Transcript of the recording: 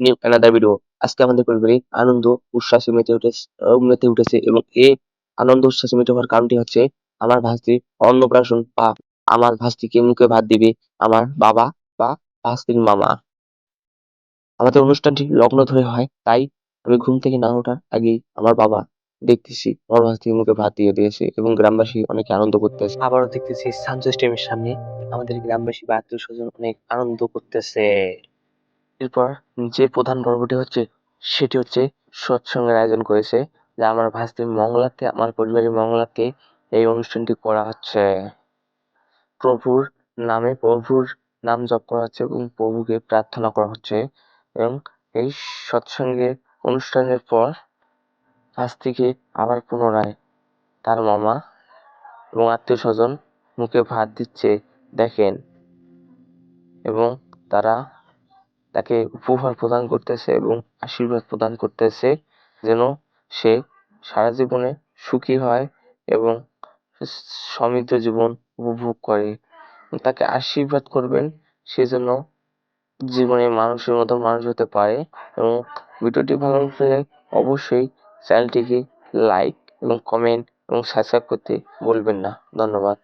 New another video. আজকে আমাদের পরিবারে আনন্দ উচ্ছ্বাসে মেতে উঠেছে এবং এই আনন্দ উচ্ছ্বাসে মেতে হওয়ার কারণটি হচ্ছে আমার ভাস্তির অন্নপ্রাশন বা আমার ভাস্তিকে মুখে ভাত দিবে আমার বাবা বা ভাস্তির মামা। আমাদের অনুষ্ঠানটি লগ্ন ধরে হয়, তাই আমি ঘুম থেকে না ওঠার আগেই আমার বাবা দেখতেছি আমার ভাস্তির মুখে ভাত দিয়ে দিয়েছে এবং গ্রামবাসী অনেক আনন্দ করতেছে। আবারও দেখতেছি সানজয় স্টেডিয়ামের সামনে আমাদের গ্রামবাসী বা আত্মীয় স্বজন অনেক আনন্দ করতেছে। এরপর যে প্রধান পর্বটি হচ্ছে সেটি হচ্ছে সৎসঙ্গের আয়োজন করেছে, যা আমার ভাস্তির মঙ্গলার্থে, আমার পরিবারের মঙ্গলার্থে এই অনুষ্ঠানটি করা হচ্ছে। প্রভুর প্রভুর নাম জপ করা হচ্ছে এবং প্রভুকে প্রার্থনা করা হচ্ছে এবং এই সৎসঙ্গের অনুষ্ঠানের পর ভাস্তিকে আবার পুনরায় তার মামা এবং আত্মীয় স্বজন মুখে ভাত দিচ্ছে দেখেন, এবং তারা তাকে উপহার প্রদান করতেছে এবং আশীর্বাদ প্রদান করতেছে যেন সে সারা জীবনে সুখী হয় এবং সমৃদ্ধ জীবন উপভোগ করে। তাকে আশীর্বাদ করবেন সে যেন জীবনে মানুষের মতো মানুষ হতে পারে। এবং ভিডিওটি ভালো লাগলে অবশ্যই চ্যানেলটিকে লাইক এবং কমেন্ট এবং সাবস্ক্রাইব করতে ভুলবেন না। ধন্যবাদ।